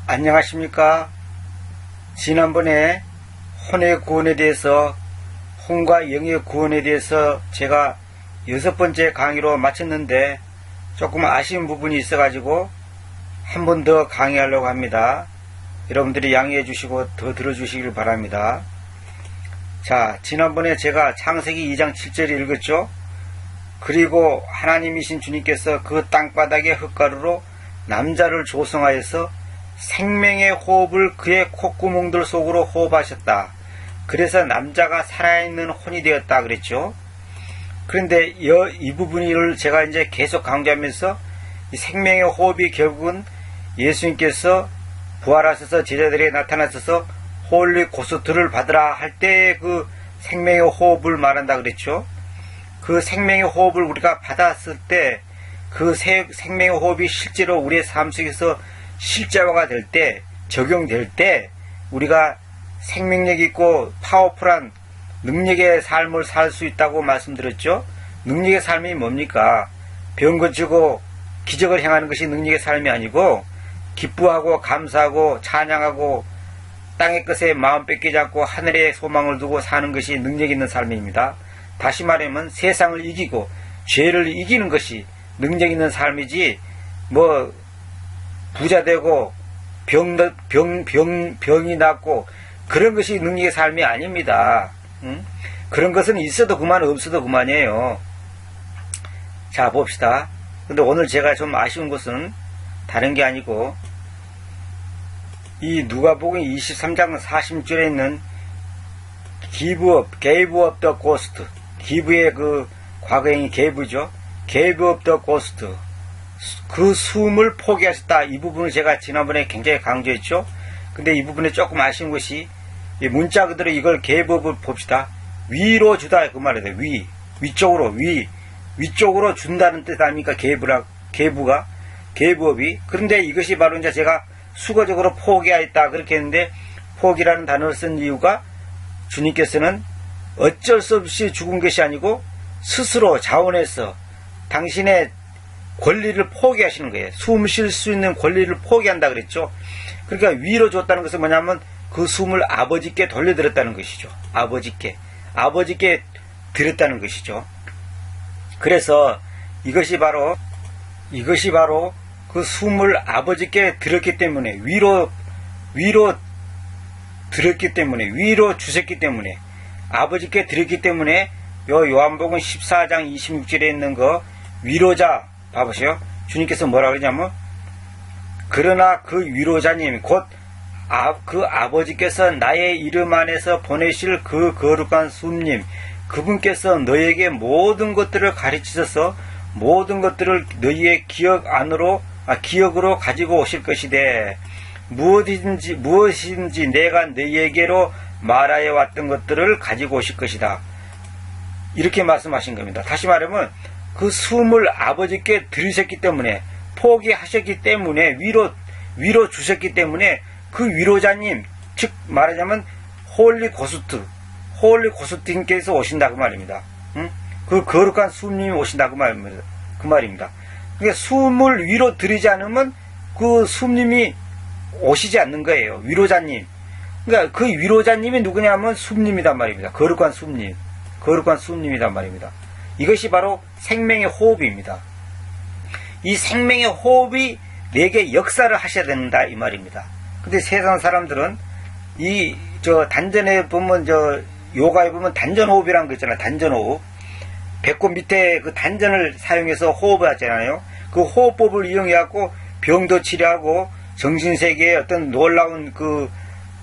안녕하십니까. 지난번에 혼의 구원에 대해서, 혼과 영의 구원에 대해서 제가 6번째 강의로 마쳤는데 조금 아쉬운 부분이 있어가지고 한 번 더 강의하려고 합니다. 여러분들이 양해해 주시고 더 들어주시길 바랍니다. 자, 지난번에 제가 창세기 2장 7절을 읽었죠. 그리고 하나님이신 주님께서 그 땅바닥의 흙가루로 남자를 조성하여서 생명의 호흡을 그의 콧구멍들 속으로 호흡하셨다. 그래서 남자가 살아있는 혼이 되었다 그랬죠. 그런데 이 부분을 제가 이제 계속 강조하면서 이 생명의 호흡이 결국은 예수님께서 부활하셔서 제자들에게 나타나셔서 홀리 고스트를 받으라 할 때 그 생명의 호흡을 말한다 그랬죠. 그 생명의 호흡을 우리가 받았을 때 그 생명의 호흡이 실제로 우리의 삶 속에서 실제화가 될 때, 적용될 때 우리가 생명력 있고 파워풀한 능력의 삶을 살 수 있다고 말씀드렸죠. 능력의 삶이 뭡니까? 병 고치고 기적을 행하는 것이 능력의 삶이 아니고 기뻐하고 감사하고 찬양하고 땅의 것에 마음 뺏기지 않고 하늘에 소망을 두고 사는 것이 능력 있는 삶입니다. 다시 말하면 세상을 이기고 죄를 이기는 것이 능력 있는 삶이지, 뭐 부자 되고 병이 낫고 그런 것이 능력의 삶이 아닙니다. 그런 것은 있어도 그만 없어도 그만이에요. 자, 봅시다. 근데 오늘 제가 좀 아쉬운 것은 다른 게 아니고 이 누가복음 23장 46절에 있는 gave up the ghost, give의 그 과거형이 gave죠. gave up the ghost, 그 숨을 포기하셨다. 이 부분을 제가 지난번에 굉장히 강조했죠. 근데 이 부분에 조금 아쉬운 것이 이 문자 그대로 이걸 gave up을 봅시다. 위로 주다 그 말이에요. 위쪽으로 준다는 뜻 아닙니까? geve가 gave up이. 그런데 이것이 바로 이제 제가 수거적으로 포기하였다 그렇게 했는데, 포기라는 단어를 쓴 이유가 주님께서는 어쩔 수 없이 죽은 것이 아니고 스스로 자원해서 당신의 권리를 포기하시는 거예요. 숨 쉴 수 있는 권리를 포기한다 그랬죠. 그러니까 위로 줬다는 것은 뭐냐면 그 숨을 아버지께 돌려드렸다는 것이죠. 아버지께 드렸다는 것이죠. 그래서 이것이 바로 그 숨을 아버지께 드렸기 때문에, 위로 드렸기 때문에, 위로 주셨기 때문에, 아버지께 드렸기 때문에 요한복음 14장 26절에 있는 거 위로자 봐보세요. 주님께서 뭐라고 그러냐면, 그러나 그 위로자님 곧 그 아버지께서 나의 이름 안에서 보내실 그 거룩한 숨님, 그분께서 너에게 모든 것들을 가르치셔서 모든 것들을 너희의 기억으로 가지고 오실 것이되, 무엇이든지 내가 너희에게로 말하여 왔던 것들을 가지고 오실 것이다. 이렇게 말씀하신 겁니다. 다시 말하면 그 숨을 아버지께 들으셨기 때문에, 포기하셨기 때문에, 위로 주셨기 때문에 그 위로자님, 즉 말하자면 홀리 고스트님께서 오신다 그 말입니다. 그 거룩한 숨님이 오신다 그 말입니다. 그러니까 숨을 위로 들이지 않으면 그 숨님이 오시지 않는 거예요. 위로자님. 그러니까 그 위로자님이 누구냐면 숨님이란 말입니다. 거룩한 숨님이란 말입니다. 이것이 바로 생명의 호흡입니다. 이 생명의 호흡이 내게 역사를 하셔야 된다 이 말입니다. 근데 세상 사람들은 단전에 보면, 요가에 보면 단전호흡이라는 거 있잖아요. 단전호흡. 배꼽 밑에 그 단전을 사용해서 호흡을 하잖아요. 그 호흡법을 이용해갖고 병도 치료하고 정신세계의 어떤 놀라운 그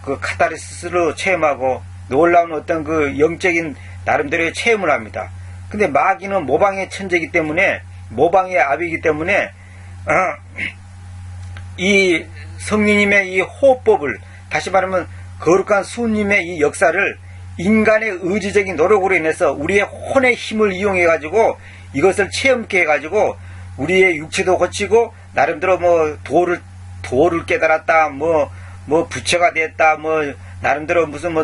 카타르시스를 체험하고 놀라운 어떤 그 영적인 나름대로의 체험을 합니다. 근데 마귀는 모방의 천재이기 때문에, 모방의 아비이기 때문에, 이 성령님의 이 호흡법을, 다시 말하면 거룩한 수님의 이 역사를 인간의 의지적인 노력으로 인해서 우리의 혼의 힘을 이용해가지고 이것을 체험케 해가지고 우리의 육체도 고치고 나름대로 뭐 도를 깨달았다, 뭐 부처가 됐다, 뭐 나름대로 무슨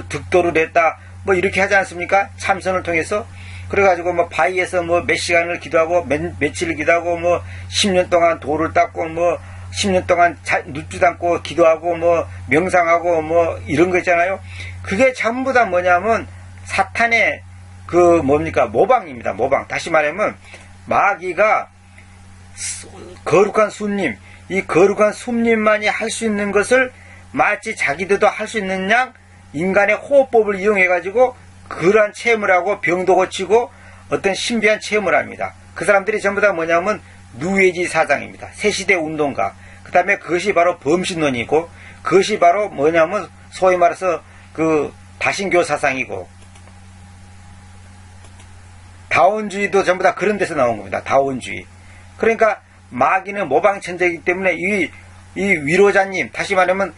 득도를 했다, 뭐 이렇게 하지 않습니까? 참선을 통해서. 그래가지고 뭐 바위에서 뭐 몇 시간을 기도하고 며칠을 기도하고 뭐 10년 동안 돌을 닦고 뭐 10년 동안 눕지도 않고 기도하고 뭐 명상하고 뭐 이런 거 있잖아요. 그게 전부 다 뭐냐면 사탄의 그 뭡니까 모방입니다. 모방. 다시 말하면 마귀가 거룩한 숲님, 이 거룩한 숲님만이 할 수 있는 것을 마치 자기들도 할 수 있는 양 인간의 호흡법을 이용해 가지고 그러한 체험을 하고 병도 고치고 어떤 신비한 체험을 합니다. 그 사람들이 전부 다 뭐냐면 누에지 사상입니다. 새시대 운동가. 그 다음에 그것이 바로 범신론이고 그것이 바로 뭐냐면 소위 말해서 그 다신교 사상이고 다원주의도 전부 다 그런 데서 나온 겁니다. 다원주의. 그러니까 마귀는 모방천재이기 때문에 이 위로자님, 다시 말하면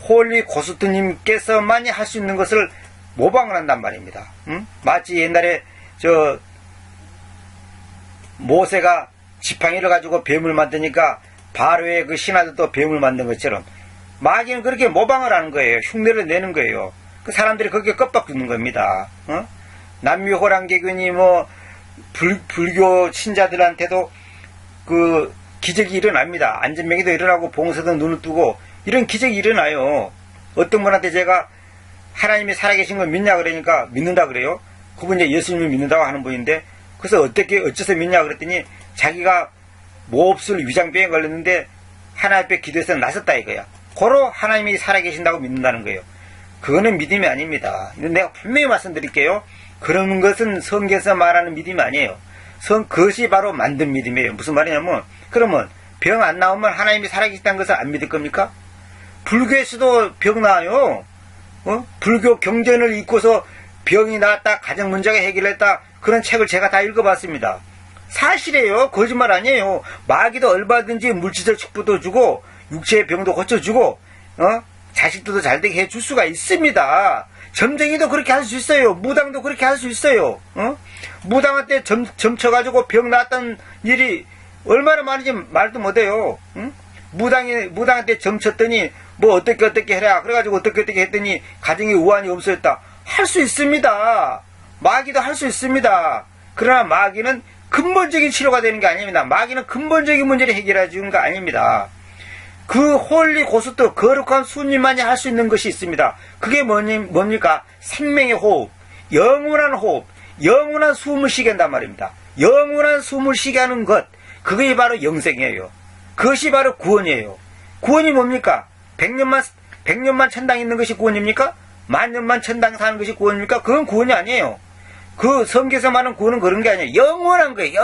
홀리 고스트님께서만이 할 수 있는 것을 모방을 한단 말입니다. 마치 옛날에 모세가 지팡이를 가지고 뱀을 만드니까 바로의 그 신하들도 뱀을 만든 것처럼 마귀는 그렇게 모방을 하는 거예요. 흉내를 내는 거예요. 그 사람들이 거기에 껍박 죽는 겁니다. 남미호랑개균이 뭐 불교 신자들한테도 그 기적이 일어납니다. 안전병이도 일어나고 봉사도 눈을 뜨고 이런 기적이 일어나요. 어떤 분한테 제가 하나님이 살아계신 걸 믿냐 그러니까 믿는다 그래요. 그분 이제 예수님을 믿는다고 하는 분인데 그래서 어째서 믿냐 그랬더니 자기가 몹쓸 위장병에 걸렸는데 하나님 앞에 기도해서 나섰다 이거야. 고로 하나님이 살아계신다고 믿는다는 거예요. 그거는 믿음이 아닙니다. 내가 분명히 말씀드릴게요. 그런 것은 성경에서 말하는 믿음이 아니에요. 그것이 바로 만든 믿음이에요. 무슨 말이냐면 그러면 병 안 나오면 하나님이 살아계시다는 것을 안 믿을 겁니까? 불교에서도 병 나와요. 불교 경전을 읽고서 병이 나았다, 가정 문제가 해결했다, 그런 책을 제가 다 읽어봤습니다. 사실이에요. 거짓말 아니에요. 마귀도 얼마든지 물질적 축복도 주고 육체의 병도 고쳐주고 자식들도 잘되게 해줄 수가 있습니다. 점쟁이도 그렇게 할 수 있어요. 무당도 그렇게 할 수 있어요. 무당한테 점쳐가지고 병 나았던 일이 얼마나 많은지 말도 못해요. 무당한테 점쳤더니 뭐 어떻게 해라 그래가지고 어떻게 했더니 가정에 우환이 없어졌다. 할 수 있습니다. 마귀도 할 수 있습니다. 그러나 마귀는 근본적인 치료가 되는 게 아닙니다. 마귀는 근본적인 문제를 해결해 주는 거 아닙니다. 그 홀리 고스트 거룩한 수님만이 할 수 있는 것이 있습니다. 그게 뭡니까? 생명의 호흡, 영원한 호흡, 영원한 숨을 쉬게 한단 말입니다. 영원한 숨을 쉬게 하는 것, 그게 바로 영생이에요. 그것이 바로 구원이에요. 구원이 뭡니까? 100년만 천당 있는 것이 구원입니까? 만년만 천당 사는 것이 구원입니까? 그건 구원이 아니에요. 그 성경에서 말하는 구원은 그런 게 아니에요. 영원한 거예요.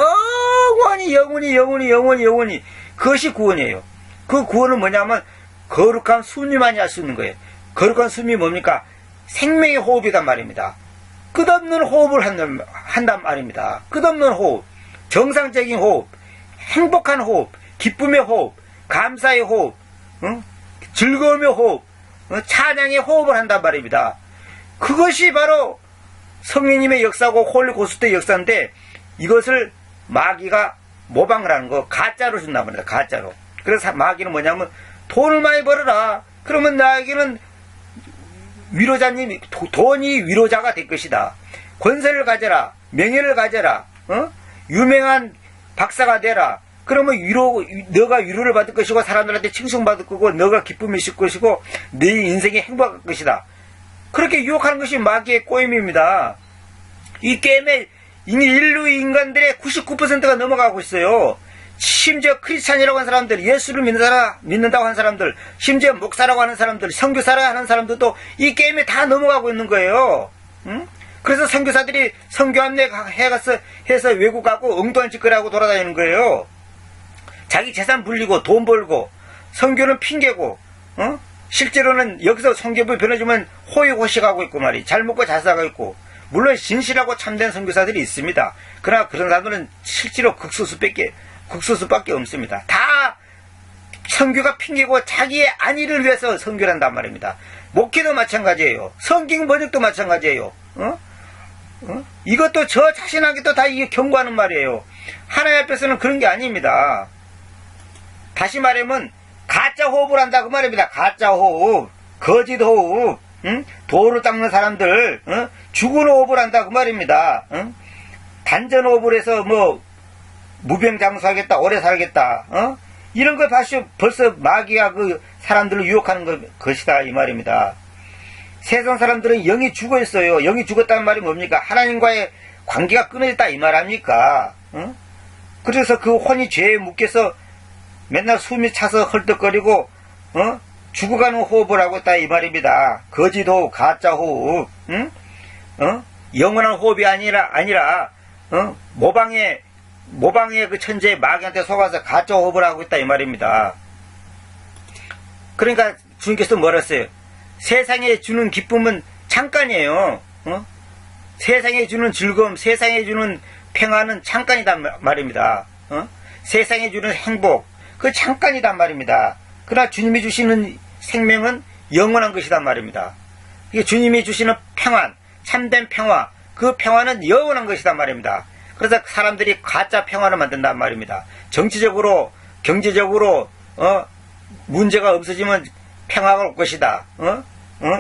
영원히. 그것이 구원이에요. 그 구원은 뭐냐면 거룩한 수님만이 할 수 있는 거예요. 거룩한 수님이 뭡니까? 생명의 호흡이란 말입니다. 끝없는 호흡을 한단 말입니다. 끝없는 호흡, 정상적인 호흡, 행복한 호흡, 기쁨의 호흡, 감사의 호흡, 즐거움의 호흡, 찬양의 호흡을 한단 말입니다. 그것이 바로 성령님의 역사고 홀리 고스트의 역사인데 이것을 마귀가 모방을 하는 거, 가짜로 준단 말입니다. 가짜로. 그래서 마귀는 뭐냐면 돈을 많이 벌어라. 그러면 나에게는 위로자님이 돈이 위로자가 될 것이다. 권세를 가져라. 명예를 가져라. 유명한 박사가 되라. 그러면 너가 위로를 받을 것이고 사람들한테 칭송받을 거고 너가 기쁨이 있을 것이고 네 인생이 행복할 것이다. 그렇게 유혹하는 것이 마귀의 꼬임입니다. 이 게임에 인류 인간들의 99%가 넘어가고 있어요. 심지어 크리스찬이라고 하는 사람들, 예수를 믿는다고 하는 사람들, 심지어 목사라고 하는 사람들, 선교사라고 하는 사람들도 이 게임에 다 넘어가고 있는 거예요. 그래서 선교사들이 선교 안내 해서 외국 가고 엉뚱한 짓거리 하고 돌아다니는 거예요. 자기 재산 불리고 돈 벌고 선교는 핑계고 실제로는 여기서 선교부 변해주면 호의호식하고 있고 말이 잘 먹고 잘 살고 있고 물론 진실하고 참된 선교사들이 있습니다. 그러나 그런 사람들은 실제로 극소수밖에 없습니다. 다 선교가 핑계고 자기의 안위를 위해서 선교를 한단 말입니다. 목회도 마찬가지예요. 성경 번역도 마찬가지예요. 이것도 저 자신에게도 다 이게 경고하는 말이에요. 하나님 앞에서는 그런 게 아닙니다. 다시 말하면 가짜 호흡을 한다 그 말입니다. 가짜 호흡, 거짓 호흡, 도를 닦는 사람들, 죽은 호흡을 한다 그 말입니다. 단전 호흡을 해서 뭐 무병장수하겠다, 오래 살겠다, 이런 걸 벌써 마귀가 그 사람들을 유혹하는 것이다 이 말입니다. 세상 사람들은 영이 죽어 있어요. 영이 죽었다는 말이 뭡니까? 하나님과의 관계가 끊어졌다 이 말 아닙니까? 응? 그래서 그 혼이 죄에 묶여서 맨날 숨이 차서 헐떡거리고 죽어가는 호흡을 하고 있다 이 말입니다. 거짓 호흡, 가짜 호흡, 응? 영원한 호흡이 아니라 모방의 그 천재 마귀한테 속아서 가짜 호흡을 하고 있다 이 말입니다. 그러니까 주님께서 뭐라 했어요? 세상에 주는 기쁨은 잠깐이에요. 세상에 주는 즐거움, 세상에 주는 평화는 잠깐이단 말입니다. 세상에 주는 행복, 그 잠깐이단 말입니다. 그러나 주님이 주시는 생명은 영원한 것이단 말입니다. 이게 주님이 주시는 평안, 참된 평화, 그 평화는 영원한 것이단 말입니다. 그래서 사람들이 가짜 평화를 만든단 말입니다. 정치적으로, 경제적으로 문제가 없어지면 평화가 올 것이다.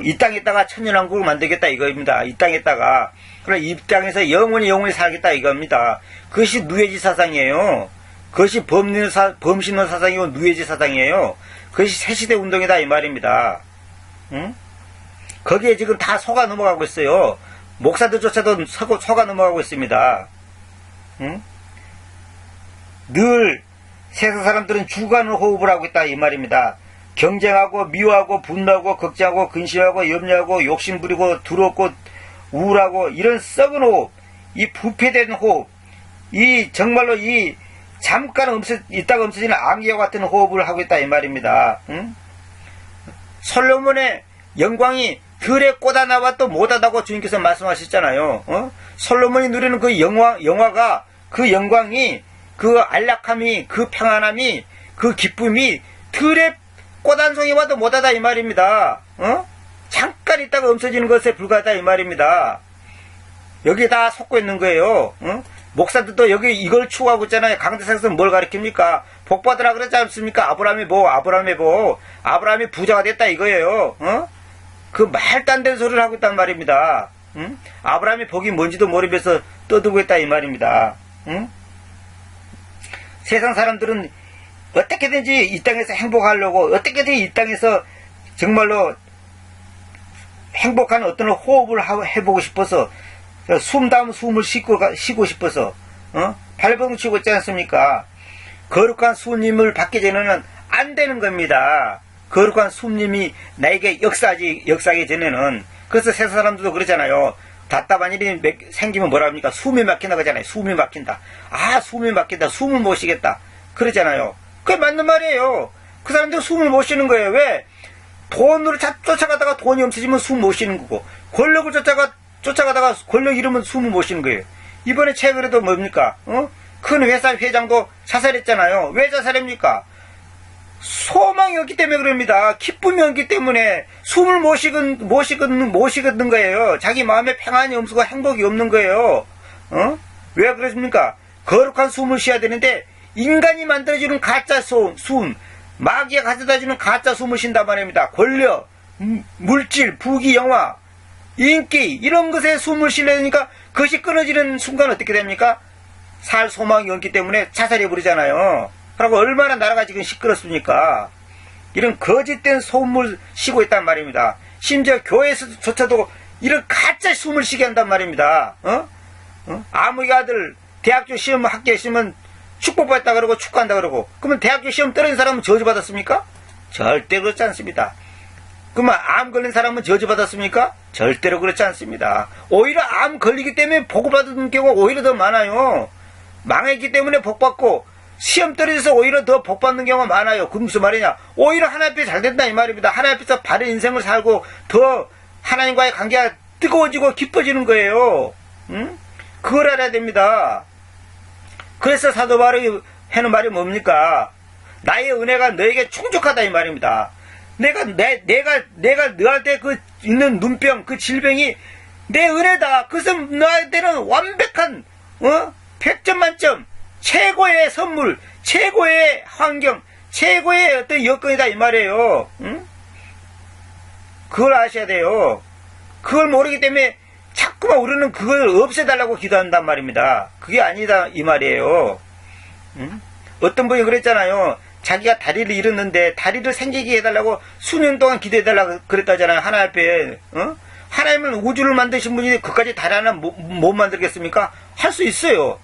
이 땅에다가 천년왕국을 만들겠다 이겁니다. 이 땅에다가. 그래서 이 땅에서 영원히 살겠다 이겁니다. 그것이 누에지 사상이에요. 그것이 범신론 사상이고 누에지 사상이에요. 그것이 새시대 운동이다 이 말입니다. 거기에 지금 다 속아 넘어가고 있어요. 목사들조차도 속아 넘어가고 있습니다. 늘 세상 사람들은 죽어가는 호흡을 하고 있다 이 말입니다. 경쟁하고 미워하고 분노하고 걱정하고 근심하고 염려하고 욕심부리고 두렵고 우울하고 이런 썩은 호흡, 이 부패된 호흡, 이 정말로 이 잠깐 있다가 없어지는 안개와 같은 호흡을 하고 있다 이 말입니다. 솔로몬의 영광이 들에 꽂아 나와도 못하다고 주님께서 말씀하셨잖아요. 솔로몬이 누리는 그 영화가, 그 영광이, 그 안락함이, 그 평안함이, 그 기쁨이 들에 꽃 한 송이 와도 못하다 이 말입니다. 잠깐 있다가 없어지는 것에 불과하다 이 말입니다. 여기 다 속고 있는 거예요. 목사들도 여기 이걸 추구하고 있잖아요. 강대상에서 뭘 가르칩니까? 복받으라 그러지 않습니까? 아브라함이 부자가 됐다 이거예요. 그 말도 안 되는 소리를 하고 있단 말입니다. 아브라함이 복이 뭔지도 모르면서 떠들고 있다 이 말입니다. 세상 사람들은 어떻게든지 이 땅에서 행복하려고, 어떻게든지 이 땅에서 정말로 행복한 어떤 호흡을 해보고 싶어서, 숨 다음 숨을 쉬고 싶어서 발버둥 치고 있지 않습니까? 거룩한 수님을 받기 전에는 안 되는 겁니다. 거룩한 수님이 나에게 역사하기 전에는. 그래서 세상 사람들도 그러잖아요. 답답한 일이 생기면 뭐라 합니까? 숨이 막힌다 그러잖아요. 숨이 막힌다. 숨이 막힌다. 숨을 못 쉬겠다. 그러잖아요. 그게 맞는 말이에요. 그 사람들 숨을 못 쉬는 거예요. 왜? 돈으로 쫓아가다가 돈이 없어지면 숨 못 쉬는 거고, 권력을 쫓아가다가 권력 잃으면 숨을 못 쉬는 거예요. 이번에 최근에도 뭡니까? 큰 회사 회장도 자살했잖아요. 왜 자살합니까? 소망이 없기 때문에 그럽니다. 기쁨이 없기 때문에 숨을 못 쉬겠는 거예요. 자기 마음에 평안이 없고 행복이 없는 거예요. 왜 그렇습니까? 거룩한 숨을 쉬어야 되는데 인간이 만들어주는 가짜 숨, 마귀가 가져다주는 가짜 숨을 쉰단 말입니다. 권력, 물질, 부귀, 영화, 인기 이런 것에 숨을 쉬려니까 그것이 끊어지는 순간 어떻게 됩니까? 살 소망이 없기 때문에 자살해버리잖아요. 그리고 얼마나 나라가 지금 시끄럽습니까? 이런 거짓된 소음을 쉬고 있단 말입니다. 심지어 교회에서조차도 이런 가짜 숨을 쉬게 한단 말입니다. 아무리 아들 대학교 시험 합격했으면 축복받았다 그러고 축구한다 그러고, 그러면 대학교 시험 떨어진 사람은 저주받았습니까? 절대 그렇지 않습니다. 그러면 암 걸린 사람은 저주받았습니까? 절대로 그렇지 않습니다. 오히려 암 걸리기 때문에 복받는 경우가 오히려 더 많아요. 망했기 때문에 복받고 시험 떨어져서 오히려 더 복받는 경우가 많아요. 그 무슨 말이냐? 오히려 하나님 앞에 잘 된다 이 말입니다. 하나님 앞에서 바른 인생을 살고 더 하나님과의 관계가 뜨거워지고 깊어지는 거예요. 그걸 알아야 됩니다. 그래서 사도 바울이 하는 말이 뭡니까? 나의 은혜가 너에게 충족하다 이 말입니다. 내가 너한테 그 있는 눈병, 그 질병이 내 은혜다. 그것은 너한테는 완벽한 100점 만점, 최고의 선물, 최고의 환경, 최고의 어떤 여건이다 이 말이에요. 그걸 아셔야 돼요. 그걸 모르기 때문에 자꾸만 우리는 그걸 없애달라고 기도한단 말입니다. 그게 아니다 이 말이에요. 어떤 분이 그랬잖아요. 자기가 다리를 잃었는데 다리를 생기게 해달라고 수년 동안 기도해달라고 그랬다잖아요. 하나님 앞에. 하나님은 우주를 만드신 분이 그까지 다리 하나 못 만들겠습니까? 할 수 있어요.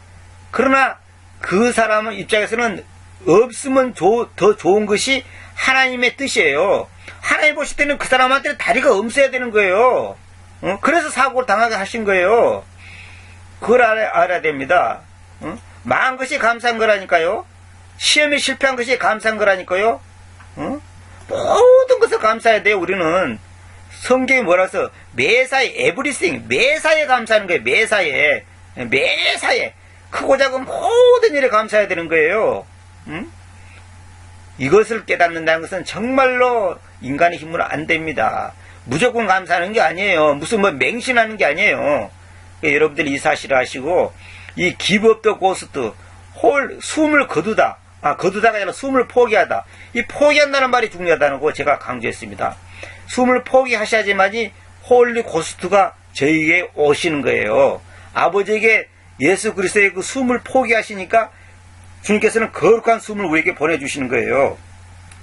그러나 그 사람 입장에서는 없으면 더 좋은 것이 하나님의 뜻이에요. 하나님 보실 때는 그 사람한테 다리가 없어야 되는 거예요. 그래서 사고를 당하게 하신 거예요. 그걸 알아야 됩니다. 망한 것이 감사한 거라니까요. 시험에 실패한 것이 감사한 거라니까요. 모든 것을 감사해야 돼요. 우리는 성경이 뭐라서 매사에 에브리싱 매사에 감사하는 거예요. 매사에 크고 작은 모든 일에 감사해야 되는 거예요. 이것을 깨닫는다는 것은 정말로 인간의 힘으로 안 됩니다. 무조건 감사하는 게 아니에요. 무슨 맹신하는 게 아니에요. 여러분들이 이 사실을 아시고 이 give up the ghost 숨을 거두다가 아니라 숨을 포기하다. 이 포기한다는 말이 중요하다는 거 제가 강조했습니다. 숨을 포기하셔야지만이 홀리 고스트가 저희에게 오시는 거예요. 아버지에게 예수 그리스도의 그 숨을 포기하시니까 주님께서는 거룩한 숨을 우리에게 보내주시는 거예요.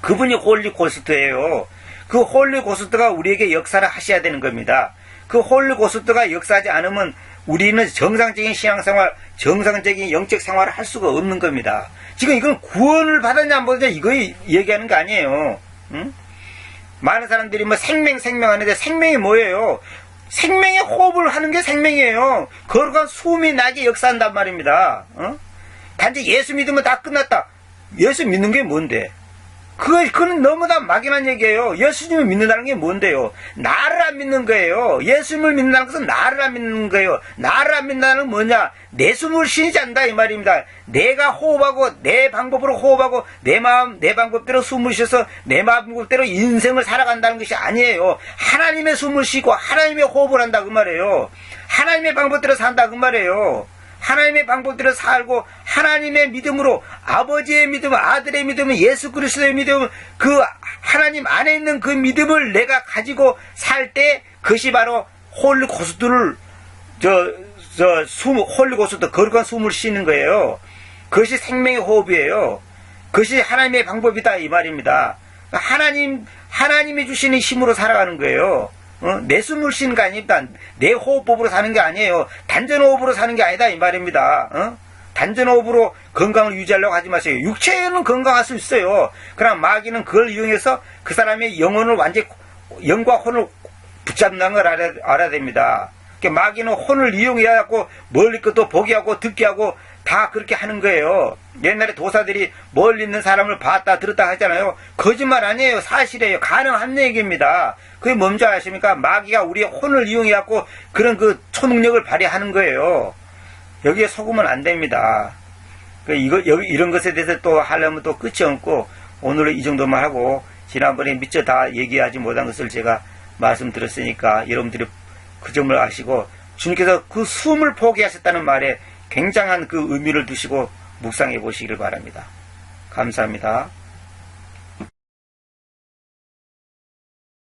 그분이 홀리 고스트예요. 그 홀리 고스트가 우리에게 역사를 하셔야 되는 겁니다. 그 홀리 고스트가 역사하지 않으면 우리는 정상적인 신앙생활, 정상적인 영적 생활을 할 수가 없는 겁니다. 지금 이건 구원을 받았냐 안 받았냐 이거 얘기하는 거 아니에요. 많은 사람들이 생명 하는데 생명이 뭐예요? 생명의 호흡을 하는 게 생명이에요. 거룩한 숨이 나게 역사한단 말입니다. 단지 예수 믿으면 다 끝났다. 예수 믿는 게 뭔데? 그건 너무나 막연한 얘기예요. 예수님을 믿는다는 게 뭔데요? 나를 안 믿는 거예요. 예수님을 믿는다는 것은 나를 안 믿는 거예요. 나를 안 믿는다는 건 뭐냐? 내 숨을 쉬지 않는다 이 말입니다. 내가 호흡하고 내 방법으로 호흡하고 내 마음 내 방법대로 숨을 쉬어서 내 방법대로 인생을 살아간다는 것이 아니에요. 하나님의 숨을 쉬고 하나님의 호흡을 한다 그 말이에요. 하나님의 방법대로 산다 그 말이에요. 하나님의 방법대로 살고 하나님의 믿음으로 아버지의 믿음, 아들의 믿음, 예수 그리스도의 믿음, 그 하나님 안에 있는 그 믿음을 내가 가지고 살 때 그것이 바로 홀리 고스트를 홀리 고스트 거룩한 숨을 쉬는 거예요. 그것이 생명의 호흡이에요. 그것이 하나님의 방법이다 이 말입니다. 하나님이 주시는 힘으로 살아가는 거예요. 내 숨을 쉬는 게 아닙니다. 내 호흡법으로 사는 게 아니에요. 단전호흡으로 사는 게 아니다 이 말입니다. 단전호흡으로 건강을 유지하려고 하지 마세요. 육체는 건강할 수 있어요. 그러나 마귀는 그걸 이용해서 그 사람의 영혼을 완전히 영과 혼을 붙잡는 걸 알아야 됩니다. 마귀는 혼을 이용해갖고 멀리 것도 보게 하고 듣게 하고 다 그렇게 하는 거예요. 옛날에 도사들이 멀리 있는 사람을 봤다 들었다 하잖아요. 거짓말 아니에요. 사실이에요. 가능한 얘기입니다. 그게 뭔지 아십니까? 마귀가 우리의 혼을 이용해갖고 그런 그 초능력을 발휘하는 거예요. 여기에 속으면 안 됩니다. 이런 것에 대해서 또 하려면 또 끝이 없고 오늘은 이 정도만 하고 지난번에 미처 다 얘기하지 못한 것을 제가 말씀드렸으니까 여러분들이 그 점을 아시고 주님께서 그 숨을 포기하셨다는 말에 굉장한 그 의미를 두시고 묵상해 보시기를 바랍니다. 감사합니다.